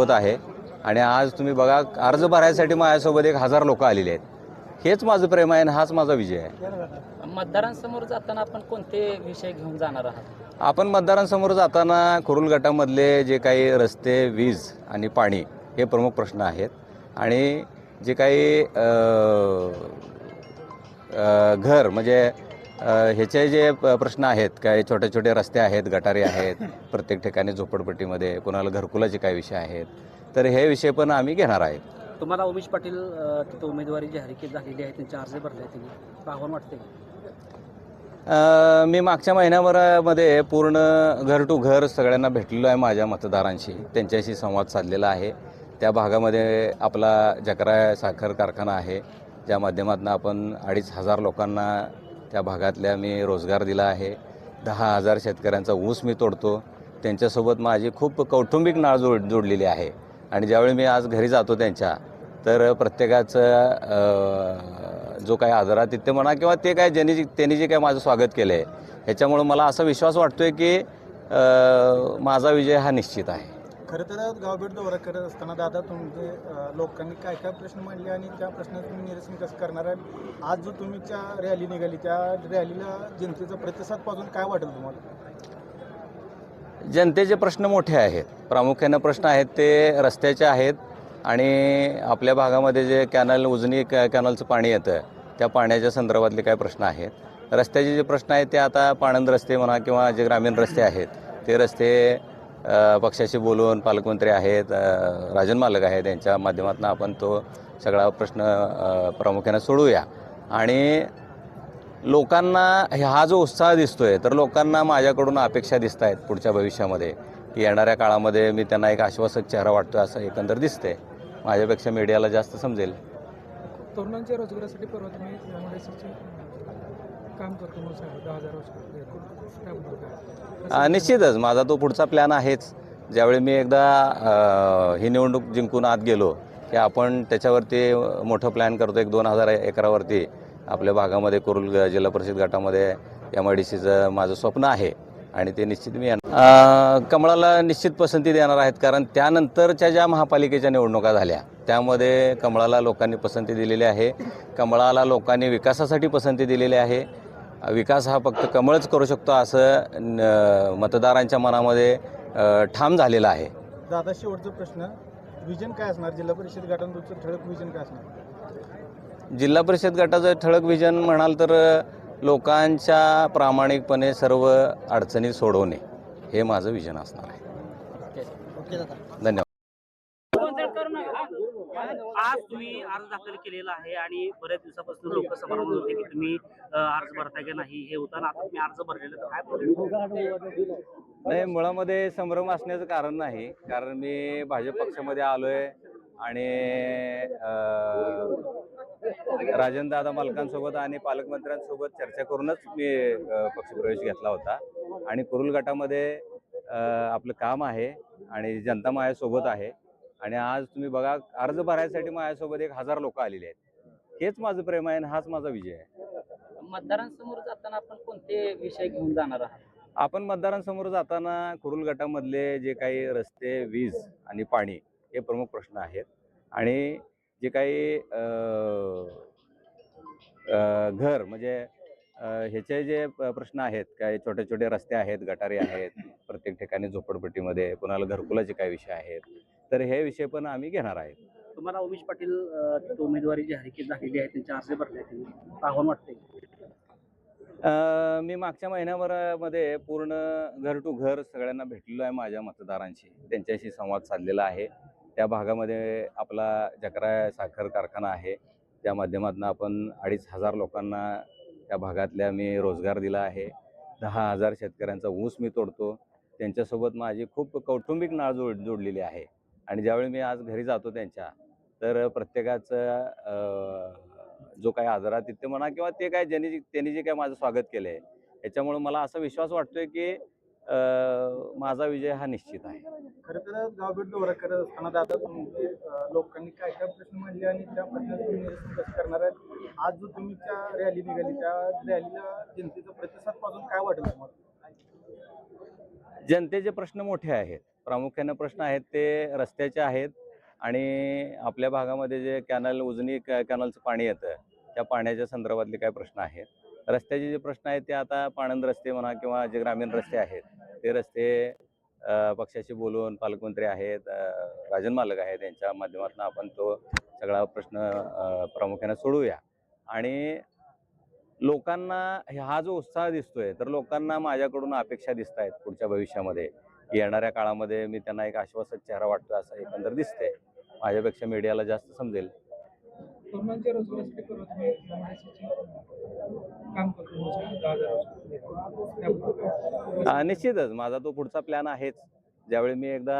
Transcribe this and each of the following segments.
होत आहे आणि आज तुम्ही बघा अर्ज भरायसाठी माझ्यासोबत 1000 लोक आलेले आहेत। हेच माझं प्रेम आहे आणि हाच माझा विजय आहे। मतदारांसमोर जाताना आपण कोणते विषय घेऊन जाणार आहात? आपण मतदारांसमोर जाताना कुरुल गटामधले जे काही रस्ते, वीज आणि पाणी हे प्रमुख प्रश्न आहेत आणि जे काही घर म्हणजे ह्याचे जे प्रश्न आहेत, काही छोटे छोटे रस्ते आहेत, गटारे आहेत, प्रत्येक ठिकाणी झोपडपट्टीमध्ये कोणाला घरकुलाचे काय विषय आहेत, तर हे विषय पण आम्ही घेणार आहेत। तुम्हाला उमेश पाटील तिथं उमेदवारी जाहीर झालेली आहे, त्यांचे अर्ज भरले आहेत, तुम्ही आव्हान वाटते? मी मागच्या महिन्याभरामध्ये पूर्ण घर टू घर सगळ्यांना भेटलेलो आहे, माझ्या मतदारांशी त्यांच्याशी संवाद साधलेला आहे। त्या भागामध्ये आपला जकरा साखर कारखाना आहे, ज्या माध्यमातून आपण 2500 लोकांना त्या भागातल्या मी रोजगार दिला आहे। 10,000 शेतकऱ्यांचा ऊस मी तोडतो, त्यांच्यासोबत माझी खूप कौटुंबिक नाळ जोडलेली आहे आणि ज्यावेळी मी आज घरी जातो त्यांच्या, तर प्रत्येकाचं जो काही आदरातिथ्य म्हणा किंवा ते काय त्यांनी जे काय माझं स्वागत केलं आहे, ह्याच्यामुळं मला असा विश्वास वाटतो आहे की माझा विजय हा निश्चित आहे। खरं तर गावभेट दौरा करत असताना दादा तुमचे लोकांनी काय काय प्रश्न मांडले आणि त्या प्रश्नाचं तुम्ही निरसन कसं करणार आहे? आज जो तुमच्या रॅली निघाली त्या रॅलीला जनतेचा प्रतिसाद पाहून काय वाटेल तुम्हाला? जनतेचे प्रश्न मोठे आहेत, प्रामुख्याने प्रश्न आहेत ते रस्त्याचे आहेत आणि आपल्या भागामध्ये जे उजनी कॅनलचं पाणी येतं त्या पाण्याच्या संदर्भातले काय प्रश्न आहेत। रस्त्याचे जे प्रश्न आहेत ते आता पाणंद रस्ते म्हणा किंवा जे ग्रामीण रस्ते आहेत ते रस्ते पक्षाशी बोलून पालकमंत्री आहेत, राजन मालक आहेत, यांच्या माध्यमातून आपण तो सगळा प्रश्न प्रामुख्याने सोडूया आणि लोकांना हा जो उत्साह दिसतोय तर लोकांना माझ्याकडून अपेक्षा दिसत आहेत पुढच्या भविष्यामध्ये की येणाऱ्या काळामध्ये मी त्यांना एक आश्वासक चेहरा वाटतो असं एकंदर दिसतंय। माझ्यापेक्षा मीडियाला जास्त समजेल। तरुणांच्या रोजगारासाठी परवा तुम्ही काम करतो म्हणून सांगितलं 10,000 निश्चितच माझा तो पुढचा प्लॅन आहेच। ज्यावेळी मी एकदा ही निवडणूक जिंकून आत गेलो की आपण त्याच्यावरती मोठं प्लॅन करतो। 1-2,000 एकरावरती आपल्या भागामध्ये कुरुल जिल्हा परिषद गटामध्ये MIDCचं माझं स्वप्न आहे आणि ते निश्चित मी कमळाला निश्चित पसंती देणार आहेत, कारण त्यानंतरच्या ज्या महापालिकेच्या निवडणुका झाल्या त्यामध्ये कमळाला लोकांनी पसंती दिलेली आहे। कमळाला लोकांनी विकासासाठी पसंती दिलेली आहे। विकास हा फक्त कमळच करू शकतो असं मतदारांच्या मनामध्ये ठाम झालेला आहे। दादा शेवटचा प्रश्न, विजन काय असणार जिल्हा परिषद गटांचं ठळक विजन काय असणार? जिल्हा परिषद गटाचं ठळक विजन म्हणाल तर लोकांच्या प्रामाणिकपणे सर्व अडचणी सोडवणे हे माझं विजन असणार आहे। धन्यवाद। आज तुम्ही अर्ज दाखल केलेला आहे आणि बऱ्याच दिवसापासून लोक समाधान होते की तुम्ही अर्ज भरताय की नाही हे होता, आता तुम्ही अर्ज भरलेला तर काय प्रॉब्लेम? नाही, मुळामध्ये संभ्रम असण्याचं कारण नाही, कारण मी भाजप पक्षामध्ये आलोय आणि राजनदादा मालकांसोबत आणि पालकमंत्र्यांसोबत चर्चा करूनच मी पक्षप्रवेश घेतला होता आणि कुरुल गटामध्ये आपलं काम आहे आणि जनता माझ्यासोबत आहे आणि आज तुम्ही बघा अर्ज भरायसाठी माझ्यासोबत 1000 लोक आलेले आहेत। हेच माझं प्रेम आहे आणि हाच माझा विजय आहे। मतदारांसमोर जाताना आपण कोणते विषय घेऊन जाणार आहात? आपण मतदारांसमोर जाताना कुरुल गटामधले जे काही रस्ते, वीज आणि पाणी हे प्रमुख प्रश्न आहेत आणि जे काही घर म्हणजे ह्याचे जे प्रश्न आहेत, काही छोटे छोटे रस्ते आहेत, गटारे आहेत, प्रत्येक ठिकाणी झोपडपट्टीमध्ये कोणाला घरकुलाचे काय विषय आहेत, तर हे विषय पण आम्ही घेणार आहेत। तुम्हाला उमेश पाटील तिथं उमेदवारी जाहीर झालेली आहे, त्यांचे अर्ज भरले आहेत, तुम्ही आव्हान वाटते? मी मागच्या महिन्याभरामध्ये पूर्ण घर टू घर सगळ्यांना भेटलेलो आहे, माझ्या मतदारांशी त्यांच्याशी संवाद साधलेला आहे। त्या भागामध्ये आपला जकरा साखर कारखाना आहे, त्या माध्यमातून आपण 2500 लोकांना त्या भागातल्या मी रोजगार दिला आहे। 10,000 शेतकऱ्यांचा ऊस मी तोडतो, त्यांच्यासोबत माझी खूप कौटुंबिक नाळ जोडलेली आहे आणि ज्यावेळी मी आज घरी जातो त्यांच्या, तर प्रत्येकाचं जो काही आदरातिथ्य म्हणा किंवा ते काय त्यांनी जे काय माझं स्वागत केलं आहे, ह्याच्यामुळं मला असा विश्वास वाटतो आहे की माझा विजय हा निश्चित आहे। खरं तर गावभेट दौरा करत असताना दादा तुमचे लोकांनी काय काय प्रश्न मांडले आणि त्या प्रश्नाचं तुम्ही निरसन कसं करणार आहे? आज जो तुमच्या रॅली निघाली त्या रॅलीला जनतेचा प्रतिसाद पाहून काय वाटेल तुम्हाला? जनतेचे प्रश्न मोठे आहेत, प्रामुख्याने प्रश्न आहेत ते रस्त्याचे आहेत आणि आपल्या भागामध्ये जे उजनी कॅनलचं पाणी येतं त्या पाण्याच्या संदर्भातले काय प्रश्न आहेत. रस्त्याचे जे प्रश्न आहेत ते आता पाणंद रस्ते म्हणा किंवा जे ग्रामीण रस्ते आहेत ते रस्ते पक्षाशी बोलून पालकमंत्री आहेत, राजन मालक आहेत, यांच्या माध्यमातून आपण तो सगळा प्रश्न प्रामुख्याने सोडूया. आणि लोकांना हा जो उत्साह दिसतोय तर लोकांना माझ्याकडून अपेक्षा दिसत आहेत पुढच्या भविष्यामध्ये. येणाऱ्या काळामध्ये मी त्यांना एक आश्वासक चेहरा वाटतो असं एकंदर दिसतंय. माझ्यापेक्षा मीडियाला जास्त समजेल. तरुणांच्या रोजगारासाठी परत मी काम करतो. निश्चितच माझा तो पुढचा प्लॅन आहेच. ज्यावेळी मी एकदा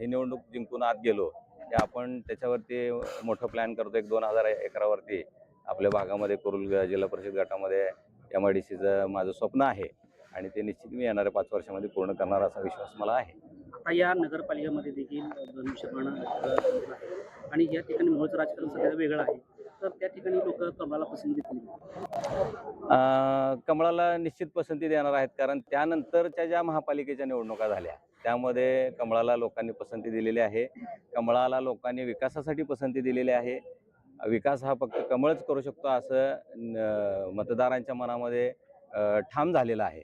ही निवडणूक जिंकून आत गेलो की आपण त्याच्यावरती मोठं प्लॅन करतो. 1-2 हजार एकरावरती आपल्या भागामध्ये कुरुल जिल्हा परिषद गटामध्ये MIDCचं माझं स्वप्न आहे आणि ते निश्चित मी येणाऱ्या 5 वर्षामध्ये पूर्ण करणार असा विश्वास मला आहे. आता या नगरपालिकेमध्ये देखील धनुष्यबाण आहे आणि या ठिकाणी मूळचं राजकारण सगळं वेगळं आहे, तर त्या ठिकाणी लोक कमळाला पसंती देतील. कमळाला निश्चित पसंती देणार आहेत, कारण त्यानंतरच्या ज्या महापालिकेच्या निवडणुका झाल्या त्यामध्ये कमळाला लोकांनी पसंती दिलेली आहे. कमळाला लोकांनी विकासासाठी पसंती दिलेली आहे. विकास हा फक्त कमळच करू शकतो असं मतदारांच्या मनामध्ये ठाम झालेलं आहे.